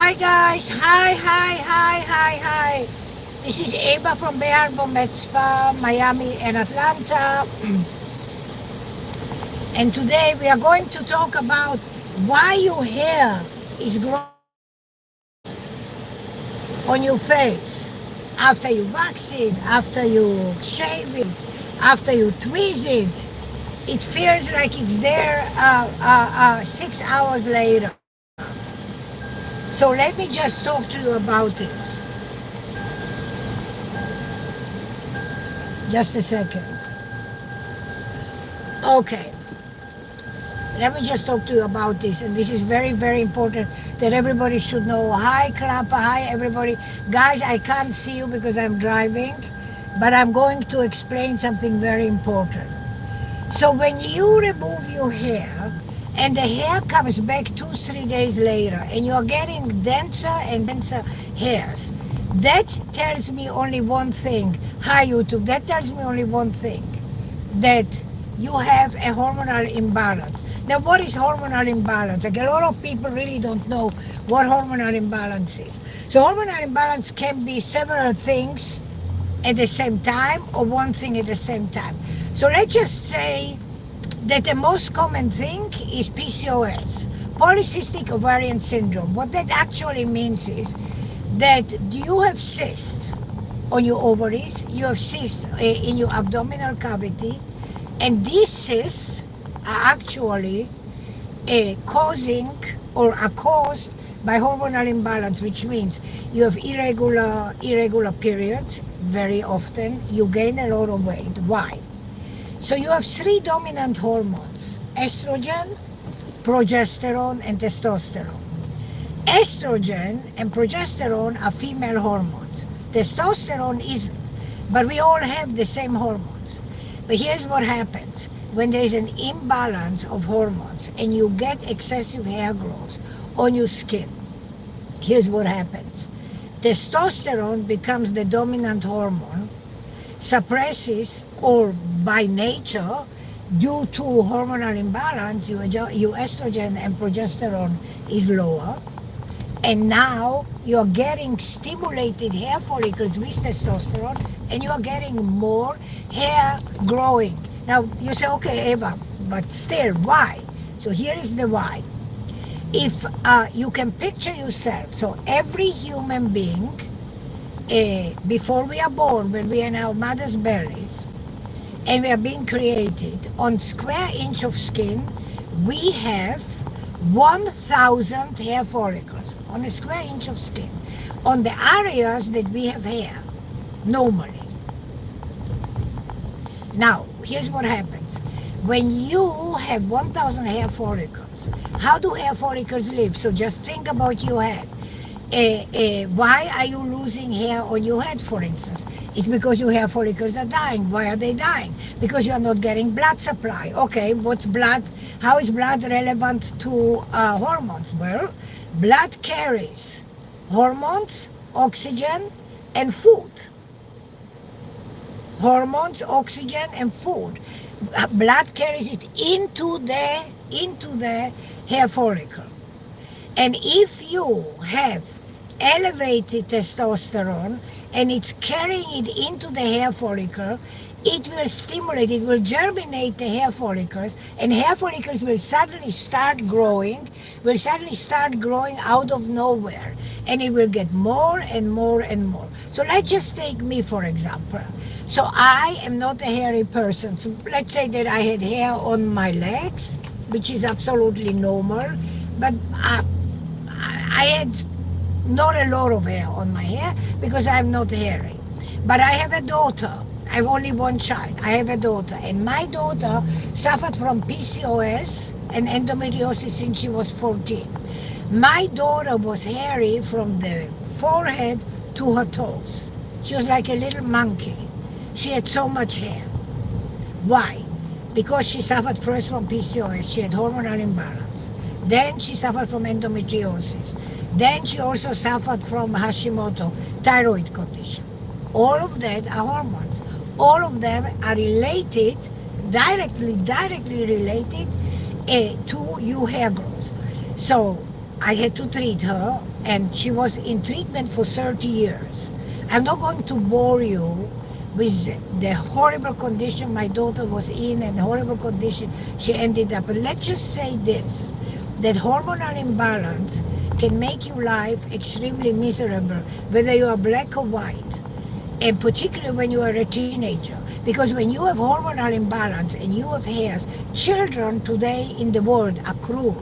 Hi guys, hi. This is Eva from Bay Harbor Med Spa, Miami and Atlanta. And today we are going to talk about why your hair is growing on your face. After you wax it, after you shave it, after you tweeze it, it feels like it's there 6 hours later. So let me just talk to you about this. Just a second. Okay. Let me just talk to you about this. And this is very, very important that everybody should know. Hi, Klappa. Hi, everybody. Guys, I can't see you because I'm driving, but I'm going to explain something very important. So when you remove your hair and the hair comes back 2-3 days later and you're getting denser and denser hairs, that tells me only one thing. Hi, YouTube. That tells me only one thing. That you have a hormonal imbalance. Now, what is hormonal imbalance? Like, a lot of people really don't know what hormonal imbalance is. So hormonal imbalance can be several things at the same time or one thing at the same time. So let's just say that the most common thing is PCOS, polycystic ovarian syndrome. What that actually means is that you have cysts on your ovaries, you have cysts in your abdominal cavity, and these cysts are actually causing or are caused by hormonal imbalance, which means you have irregular periods very often. You gain a lot of weight. Why? So you have three dominant hormones: estrogen, progesterone, and testosterone. Estrogen and progesterone are female hormones. Testosterone isn't, but we all have the same hormones. But here's what happens when there is an imbalance of hormones and you get excessive hair growth on your skin. Here's what happens. Testosterone becomes the dominant hormone, suppresses, or by nature, due to hormonal imbalance, your estrogen and progesterone is lower. And now you're getting stimulated hair follicles with testosterone and you're getting more hair growing. Now you say, okay, Eva, but still, why? So here is the why. If you can picture yourself, so every human being, before we are born, when we are in our mother's bellies, and we are being created, on square inch of skin, we have 1,000 hair follicles on a square inch of skin, on the areas that we have hair, normally. Now, here's what happens. When you have 1,000 hair follicles, how do hair follicles live? So just think about your head. Why are you losing hair on your head, for instance? It's because your hair follicles are dying. Why are they dying? Because you are not getting blood supply. Okay, what's blood? How is blood relevant to hormones? Well, blood carries hormones, oxygen, and food. Hormones, oxygen, and food. Blood carries it into the hair follicle. And if you have elevated testosterone and it's carrying it into the hair follicle, it will stimulate, it will germinate the hair follicles, and hair follicles will suddenly start growing out of nowhere, and it will get more and more and more. So let's just take me, for example. So I am not a hairy person. So let's say that I had hair on my legs, which is absolutely normal, but I had not a lot of hair on my hair because I'm not hairy. But I have a daughter. I have only one child. I have a daughter. And my daughter suffered from PCOS and endometriosis since she was 14. My daughter was hairy from the forehead to her toes. She was like a little monkey. She had so much hair. Why? Because she suffered first from PCOS. She had hormonal imbalance. Then she suffered from endometriosis. Then she also suffered from Hashimoto, thyroid condition. All of that are hormones. All of them are related, directly related to your hair growth. So I had to treat her, and she was in treatment for 30 years. I'm not going to bore you with the horrible condition my daughter was in and the horrible condition she ended up. But let's just say this, that hormonal imbalance can make your life extremely miserable, whether you are black or white, and particularly when you are a teenager. Because when you have hormonal imbalance and you have hairs, children today in the world are cruel.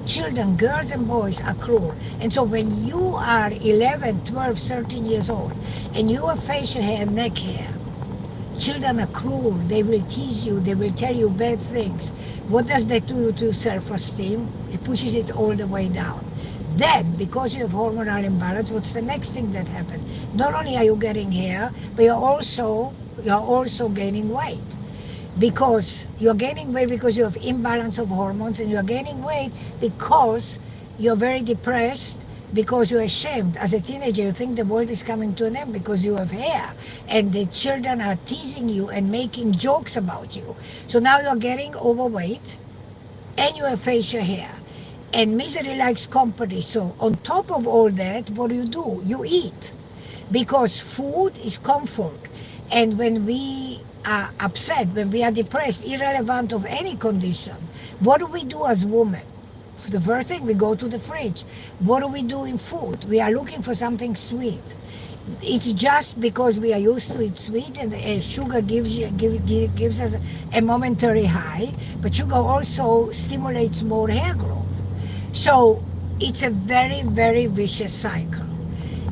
Children, girls and boys, are cruel. And so when you are 11, 12, 13 years old and you have facial hair and neck hair, children are cruel. They will tease you. They will tell you bad things. What does that do to self-esteem? It pushes it all the way down. Then, because you have hormonal imbalance, what's the next thing that happens? Not only are you getting hair, but you're also gaining weight. Because you're gaining weight because you have imbalance of hormones, and you're gaining weight because you're very depressed, because you're ashamed. As a teenager, you think the world is coming to an end because you have hair, and the children are teasing you and making jokes about you. So now you're getting overweight and you have facial hair. And misery likes company. So on top of all that, what do? You eat. Because food is comfort. And when we are upset, when we are depressed, irrelevant of any condition, what do we do as women? The first thing, we go to the fridge. What do we do in food? We are looking for something sweet. It's just because we are used to it sweet, and sugar gives us a momentary high, but sugar also stimulates more hair growth. So it's a very, very vicious cycle.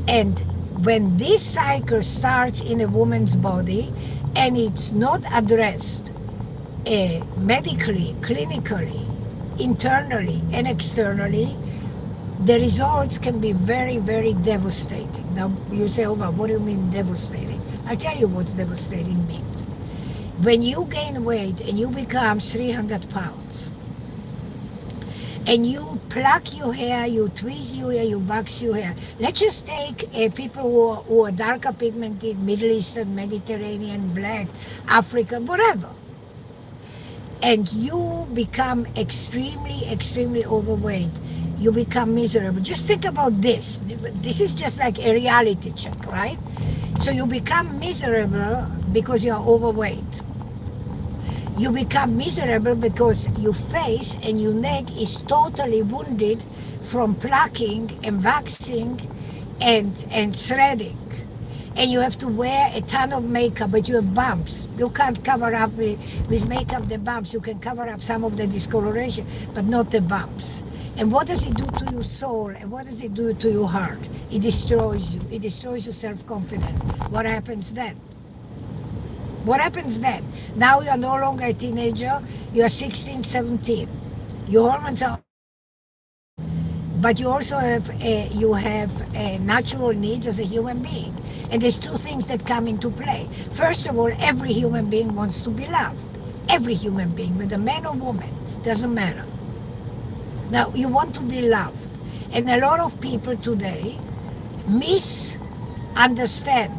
And when this cycle starts in a woman's body and it's not addressed medically, clinically, internally and externally, the results can be very, very devastating. Now you say, oh, what do you mean devastating? I'll tell you what devastating means. When you gain weight and you become 300 pounds, and you pluck your hair, you tweeze your hair, you wax your hair. Let's just take people who are darker pigmented, Middle Eastern, Mediterranean, black, African, whatever. And you become extremely, extremely overweight. You become miserable. Just think about this. This is just like a reality check, right? So you become miserable because you are overweight. You become miserable because your face and your neck is totally wounded from plucking and waxing and threading. And you have to wear a ton of makeup, but you have bumps. You can't cover up with makeup the bumps. You can cover up some of the discoloration, but not the bumps. And what does it do to your soul? And what does it do to your heart? It destroys you. It destroys your self-confidence. What happens then? What happens then? Now you are no longer a teenager, you are 16, 17. Your hormones are, but you also have natural needs as a human being. And there's two things that come into play. First of all, every human being wants to be loved. Every human being, whether man or woman, doesn't matter. Now, you want to be loved. And a lot of people today misunderstand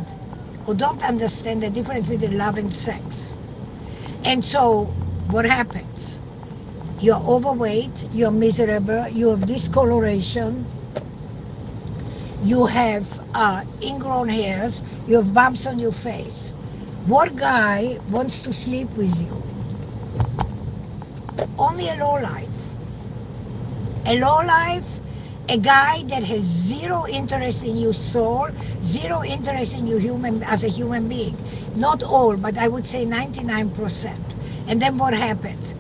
or don't understand the difference between love and sex. And so what happens? You're overweight, you're miserable, you have discoloration, you have ingrown hairs, you have bumps on your face. What guy wants to sleep with you? Only a lowlife. A lowlife, a guy that has zero interest in your soul, zero interest in you as a human being. Not all, but I would say 99%. And then what happens?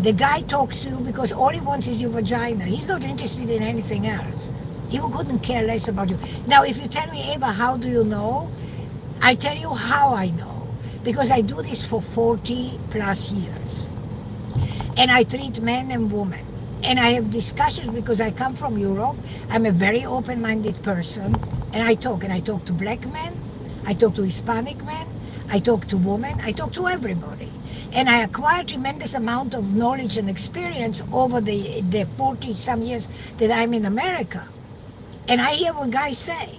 The guy talks to you because all he wants is your vagina. He's not interested in anything else. He couldn't care less about you. Now, if you tell me, Eva, how do you know? I'll tell you how I know. Because I do this for 40 plus years. And I treat men and women. And I have discussions because I come from Europe. I'm a very open-minded person. And I talk to black men. I talk to Hispanic men. I talk to women. I talk to everybody. And I acquire tremendous amount of knowledge and experience over the 40-some years that I'm in America. And I hear what guys say.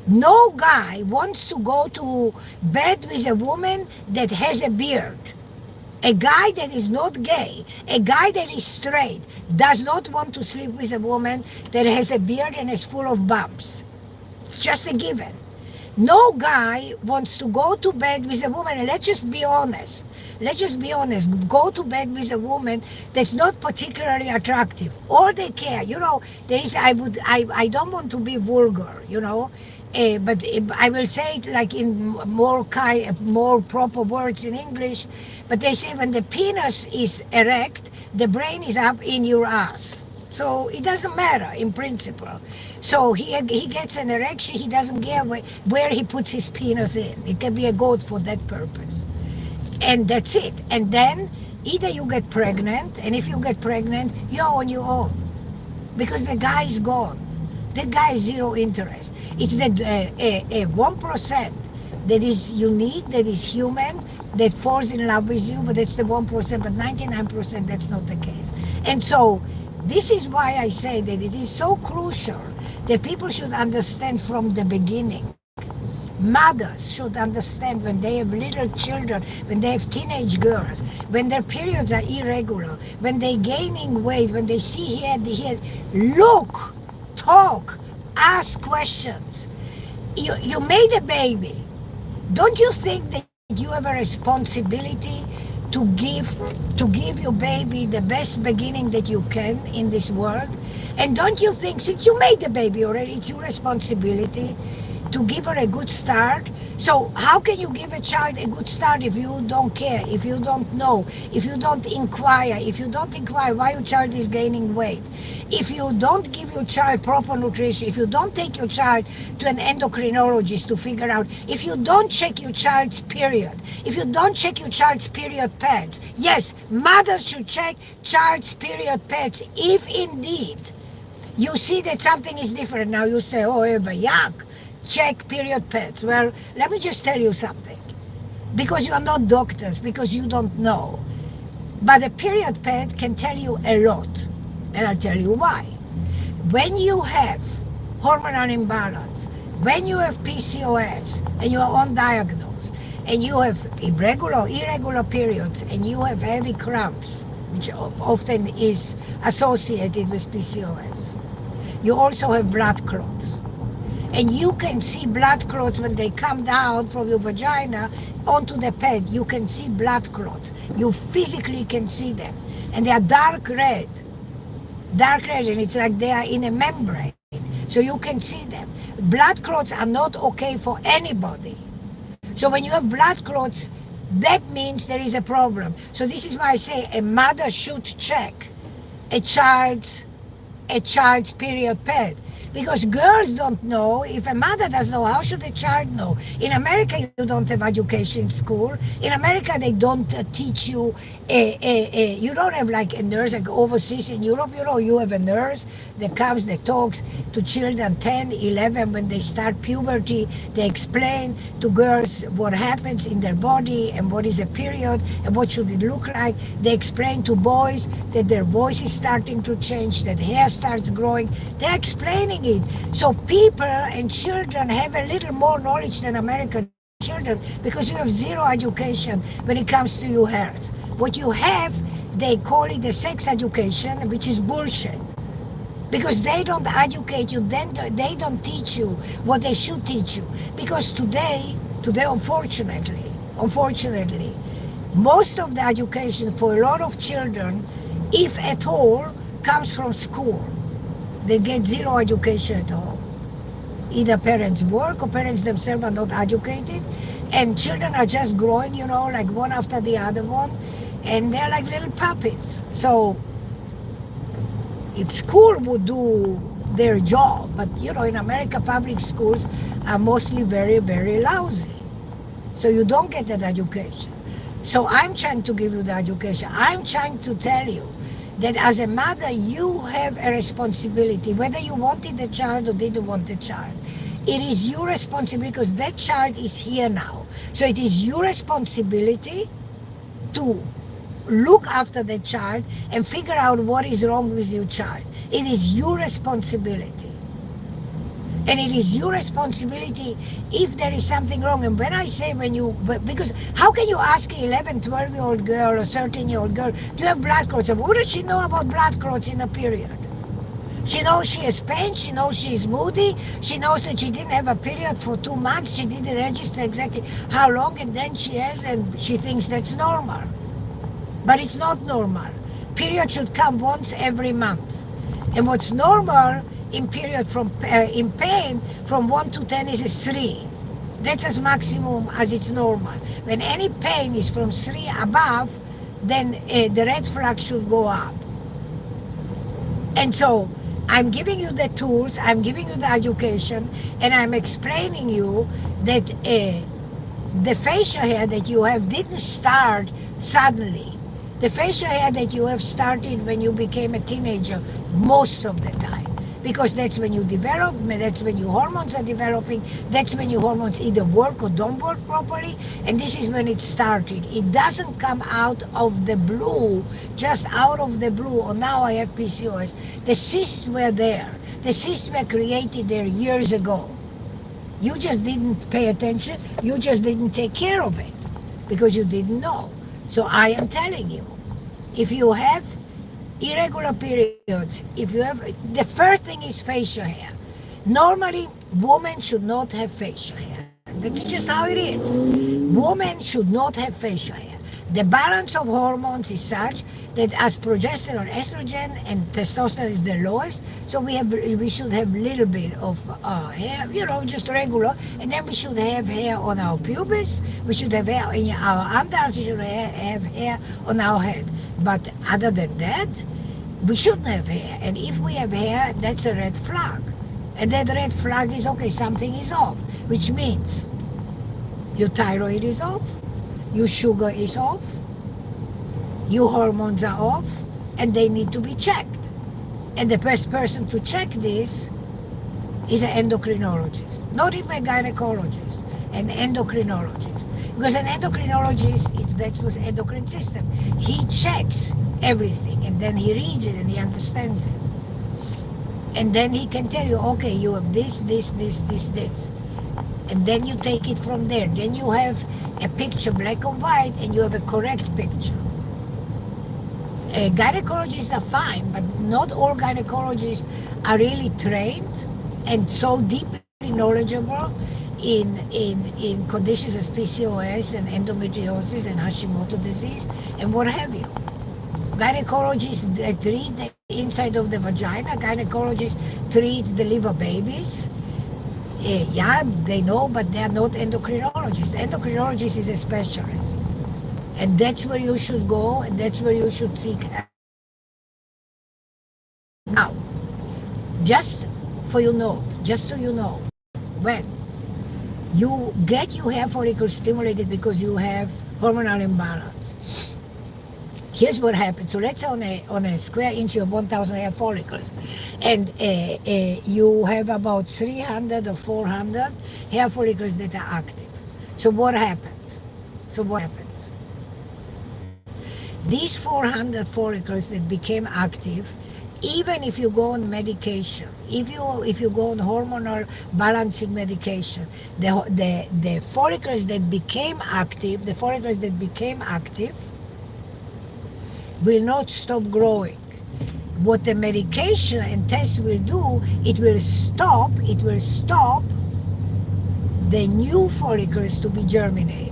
No guy wants to go to bed with a woman that has a beard. A guy that is not gay, a guy that is straight, does not want to sleep with a woman that has a beard and is full of bumps. It's just a given. No guy wants to go to bed with a woman, and let's just be honest. Let's just be honest. Go to bed with a woman that's not particularly attractive. All they care, there is. I don't want to be vulgar, but I will say it like in more proper words in English. But they say when the penis is erect, the brain is up in your ass. So it doesn't matter in principle. So he gets an erection, he doesn't care where he puts his penis in. It can be a goat for that purpose. And that's it. And then either you get pregnant, and if you get pregnant, you're on your own. Because the guy is gone. That guy has zero interest. It's that 1% that is unique, that is human, that falls in love with you, but that's the 1%, but 99% that's not the case. And so this is why I say that it is so crucial that people should understand from the beginning. Mothers should understand when they have little children, when they have teenage girls, when their periods are irregular, when they're gaining weight, when they see here, look, talk, ask questions. You made a baby. Don't you think that you have a responsibility to give your baby the best beginning that you can in this world? And don't you think, since you made the baby already, it's your responsibility to give her a good start? So how can you give a child a good start if you don't care, if you don't know, if you don't inquire? If you don't inquire why your child is gaining weight, if you don't give your child proper nutrition, if you don't take your child to an endocrinologist to figure out, if you don't check your child's period, if you don't check your child's period pads. Yes, mothers should check child's period pads if indeed you see that something is different. Now you say, oh, Eva, yuck, check period pads. Well, let me just tell you something. Because you are not doctors, because you don't know. But a period pad can tell you a lot. And I'll tell you why. When you have hormonal imbalance, when you have PCOS, and you are undiagnosed, and you have irregular periods, and you have heavy cramps, which often is associated with PCOS, you also have blood clots. And you can see blood clots when they come down from your vagina onto the pad. You can see blood clots. You physically can see them. And they are dark red, and it's like they are in a membrane. So you can see them. Blood clots are not okay for anybody. So when you have blood clots, that means there is a problem. So this is why I say a mother should check a child's period pad. Because girls don't know. If a mother doesn't know, how should a child know? In America, you don't have education in school. In America, they don't teach you, you don't have like a nurse like overseas in Europe. You have a nurse that comes, that talks to children 10, 11, when they start puberty. They explain to girls what happens in their body and what is a period and what should it look like. They explain to boys that their voice is starting to change, that hair starts growing. They're explaining it. So people and children have a little more knowledge than American children because you have zero education when it comes to your hairs. What you have, they call it the sex education, which is bullshit. Because they don't educate you, then they don't teach you what they should teach you. Because today, unfortunately, most of the education for a lot of children, if at all, comes from school. They get zero education at home. Either parents work or parents themselves are not educated, and children are just growing, like one after the other one, and they're like little puppies. So if school would do their job, but in America, public schools are mostly very, very lousy. So you don't get that education. So I'm trying to give you the education. I'm trying to tell you that as a mother, you have a responsibility, whether you wanted the child or didn't want the child. It is your responsibility because that child is here now. So it is your responsibility to look after the child and figure out what is wrong with your child. It is your responsibility. And it is your responsibility if there is something wrong. And when I say because how can you ask an 11, 12-year-old girl or 13-year-old girl, do you have blood clots? And what does she know about blood clots in a period? She knows she has pain, she knows she is moody, she knows that she didn't have a period for 2 months, she didn't register exactly how long, and then she has, and she thinks that's normal. But it's not normal. Period should come once every month. And what's normal in period in pain from 1 to 10 is a 3. That's as maximum as it's normal. When any pain is from 3 above, then the red flag should go up. And so I'm giving you the tools, I'm giving you the education, and I'm explaining you that the facial hair that you have didn't start suddenly. The facial hair that you have started when you became a teenager most of the time. Because that's when you develop, that's when your hormones are developing, that's when your hormones either work or don't work properly, and this is when it started. It doesn't come out of the blue, just out of the blue, or now I have PCOS. The cysts were there. The cysts were created there years ago. You just didn't pay attention, you just didn't take care of it, because you didn't know. So I am telling you, if you have irregular periods, if you have, the first thing is facial hair. Normally, women should not have facial hair. That's just how it is. Women should not have facial hair. The balance of hormones is such that as progesterone, estrogen, and testosterone is the lowest, so we should have little bit of hair, just regular, and then we should have hair on our pubis, we should have hair in our underarms, we should have hair on our head. But other than that, we shouldn't have hair. And if we have hair, that's a red flag. And that red flag is, okay, something is off, which means your thyroid is off, your sugar is off, your hormones are off, and they need to be checked. And the best person to check this is an endocrinologist, not even a gynecologist, an endocrinologist. Because an endocrinologist, that's what's endocrine system. He checks everything, and then he reads it, and he understands it. And then he can tell you, okay, you have this. And then you take it from there. Then you have a picture, black and white, and you have a correct picture. Gynecologists are fine, but not all gynecologists are really trained and so deeply knowledgeable in conditions as PCOS and endometriosis and Hashimoto disease and what have you. Gynecologists treat the inside of the vagina. Gynecologists treat the liver babies. Yeah, they know, but they are not endocrinologists. Endocrinologist is a specialist. And that's where you should go, and that's where you should seek help. Now, just so you know, when you get your hair follicles stimulated because you have hormonal imbalance, here's what happens. So let's say on a square inch you have 1,000 hair follicles, and you have about 300 or 400 hair follicles that are active. So what happens? These 400 follicles that became active, even if you go on medication, if you go on hormonal balancing medication, the follicles that became active, will not stop growing. What the medication and tests will do, it will stop the new follicles to be germinated.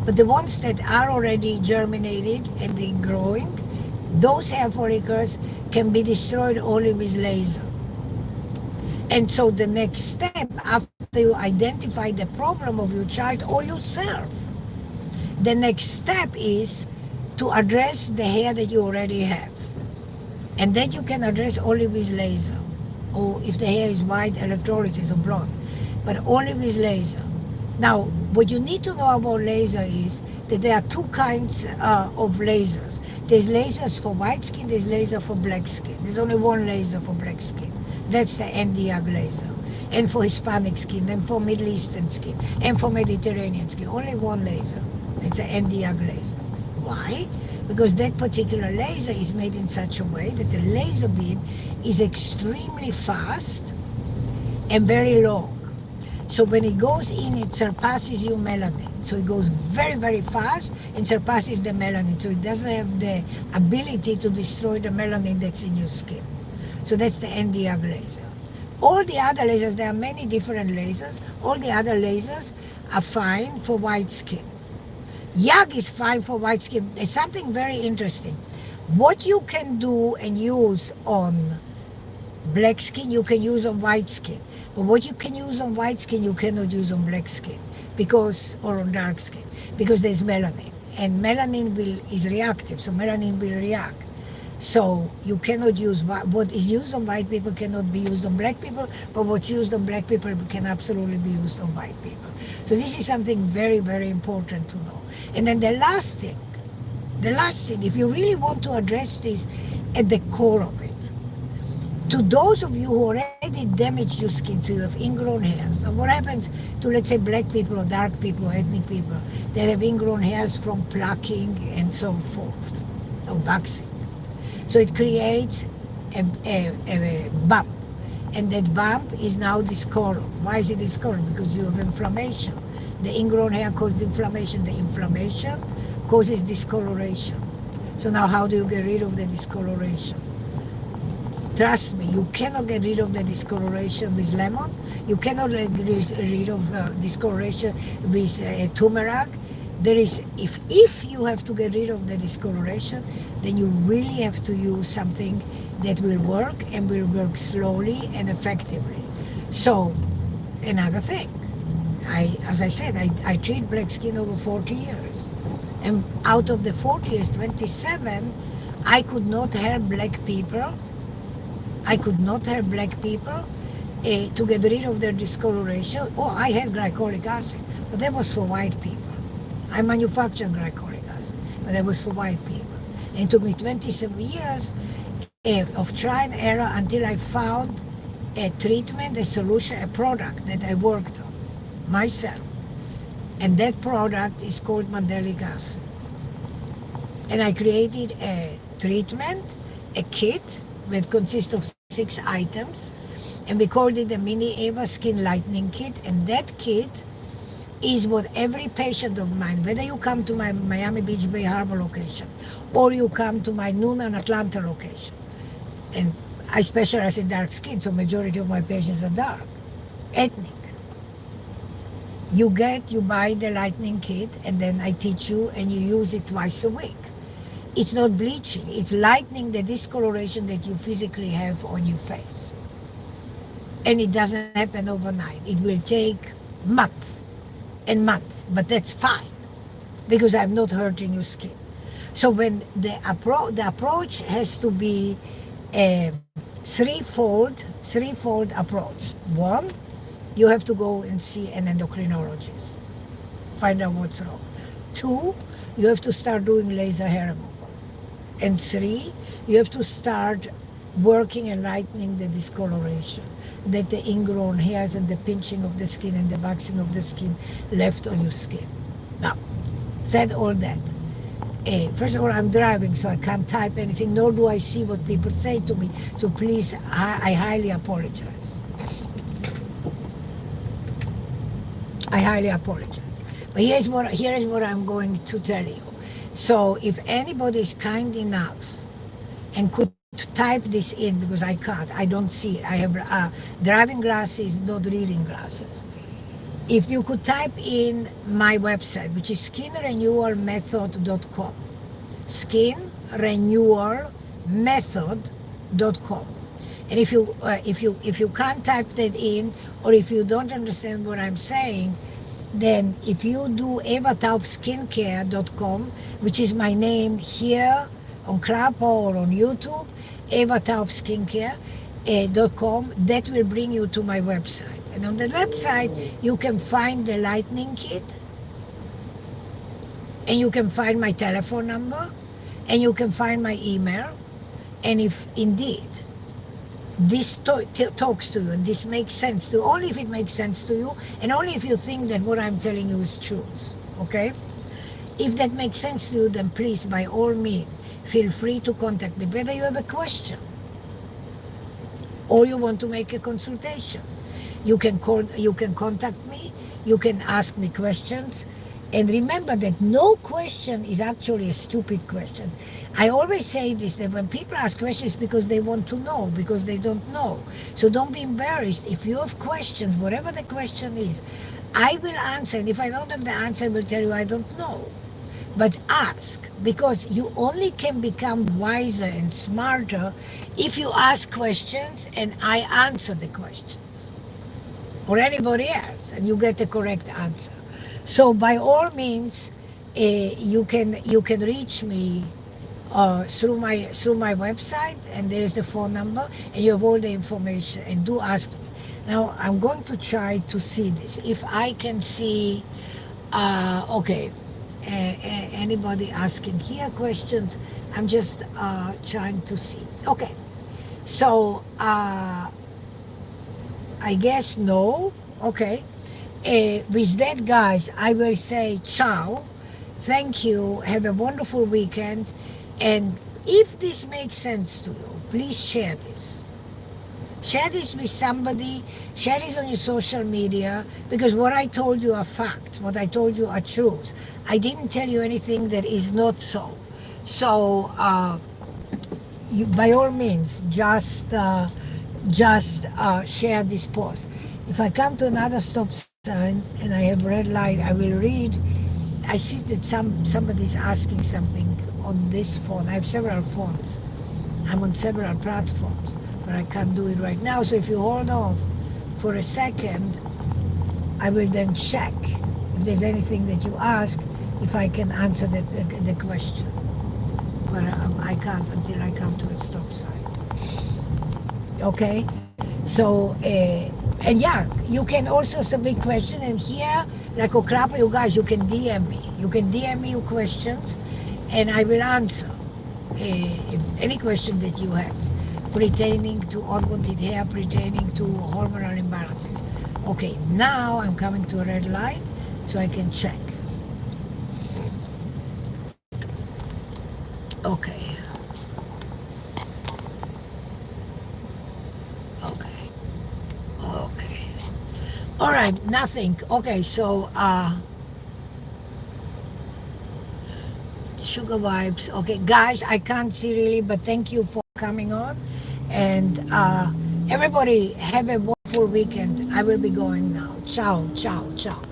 But the ones that are already germinated and they're growing, those hair follicles can be destroyed only with laser. And so the next step, after you identify the problem of your child or yourself, the next step is to address the hair that you already have. And that you can address only with laser. Or if the hair is white, electrolysis or blonde. But only with laser. Now, what you need to know about laser is that there are two kinds of lasers. There's lasers for white skin, there's laser for black skin. There's only one laser for black skin. That's the YAG laser. And for Hispanic skin, and for Middle Eastern skin, and for Mediterranean skin. Only one laser. It's the YAG laser. Why? Because that particular laser is made in such a way that the laser beam is extremely fast and very long. So when it goes in, it surpasses your melanin. So it goes very, very fast and surpasses the melanin. So it doesn't have the ability to destroy the melanin that's in your skin. So that's the YAG laser. All the other lasers, there are many different lasers. All the other lasers are fine for white skin. YAG is fine for white skin. It's something very interesting. What you can do and use on black skin, you can use on white skin. But what you can use on white skin, you cannot use on black skin, or on dark skin, because there's melanin. And melanin is reactive, so melanin will react. So you cannot use what is used on white people cannot be used on black people, but what's used on black people can absolutely be used on white people. So this is something very, very important to know. And then the last thing, if you really want to address this at the core of it, to those of you who already damaged your skin, so you have ingrown hairs. Now what happens to, let's say, black people or dark people or ethnic people that have ingrown hairs from plucking and so forth, or waxing? So it creates a bump, and that bump is now discolored. Why is it discolored? Because you have inflammation. The ingrown hair causes inflammation. The inflammation causes discoloration. So now how do you get rid of the discoloration? Trust me, you cannot get rid of the discoloration with lemon. You cannot get rid of discoloration with turmeric. There is, if you have to get rid of the discoloration, then you really have to use something that will work and will work slowly and effectively. So, another thing, as I said, I treat black skin over 40 years. And out of the 40 years, 27, I could not help black people. To get rid of their discoloration. Oh, I had glycolic acid, but that was for white people. I manufactured glycolic acid, but that was for white people. And it took me 27 years of try and error until I found a treatment, a solution, a product that I worked on myself. And that product is called mandelic acid. And I created a treatment, a kit that consists of 6 items. And we called it the Mini Eva Skin Lightening Kit. And that kit is what every patient of mine, whether you come to my Miami Beach Bay Harbor location or you come to my Noonan Atlanta location, and I specialize in dark skin, so majority of my patients are dark, ethnic. You buy the lightening kit, and then I teach you, and you use it twice a week. It's not bleaching, it's lightening the discoloration that you physically have on your face. And it doesn't happen overnight. It will take months and months, but that's fine because I'm not hurting your skin. So when the approach has to be a threefold approach. One, you have to go and see an endocrinologist, find out what's wrong. 2, you have to start doing laser hair removal. And 3, you have to start working and lightening the discoloration that the ingrown hairs and the pinching of the skin and the waxing of the skin left on your skin. Now, said all that. First of all, I'm driving, so I can't type anything, nor do I see what people say to me. So please, I highly apologize. I highly apologize. But here is what I'm going to tell you. So if anybody is kind enough and could type this in, because I can't, I don't see, I have driving glasses, not reading glasses. If you could type in my website, which is skinrenewalmethod.com, skinrenewalmethod.com. And if you can't type that in, or if you don't understand what I'm saying, then if you do evataubskincare.com, which is my name here on Clubhouse or on YouTube, evataubskincare.com, that will bring you to my website. And on that website, you can find the lightning kit, and you can find my telephone number, and you can find my email. And if indeed this talks to you and this makes sense to you, only if it makes sense to you, and only if you think that what I'm telling you is truth, okay? If that makes sense to you, then please, by all means, feel free to contact me, whether you have a question or you want to make a consultation. You can contact me, you can ask me questions. And remember that no question is actually a stupid question. I always say this, that when people ask questions, because they want to know, because they don't know. So don't be embarrassed. If you have questions, whatever the question is, I will answer. And if I don't have the answer, I will tell you I don't know. But ask, because you only can become wiser and smarter if you ask questions and I answer the questions, or anybody else, and you get the correct answer. So by all means, you can reach me through my website, and there is a phone number, and you have all the information. And do ask me. Now I'm going to try to see this if I can see. Okay, anybody asking here questions? I'm just trying to see. Okay, so I guess no. Okay. With that, guys, I will say ciao. Thank you. Have a wonderful weekend. And if this makes sense to you, please share this. Share this with somebody. Share this on your social media, because what I told you are facts. What I told you are truths. I didn't tell you anything that is not so. So, you, by all means, just share this post. If I come to another stop sign and I have red light, I will read. I see that somebody's asking something on this phone. I have several phones. I'm on several platforms, but I can't do it right now. So if you hold off for a second, I will then check if there's anything that you ask, if I can answer the question. But I can't until I come to a stop sign. Okay, so and yeah, you can also submit questions, and here, like Okrapa, you guys, you can DM me. You can DM me your questions, and I will answer if any question that you have pertaining to unwanted hair, pertaining to hormonal imbalances. Okay, now I'm coming to a red light, so I can check. Okay. Okay. Okay. All right, nothing. Okay, so sugar vibes. Okay, guys, I can't see really, but thank you for coming on. And everybody have a wonderful weekend. I will be going now. Ciao, ciao, ciao.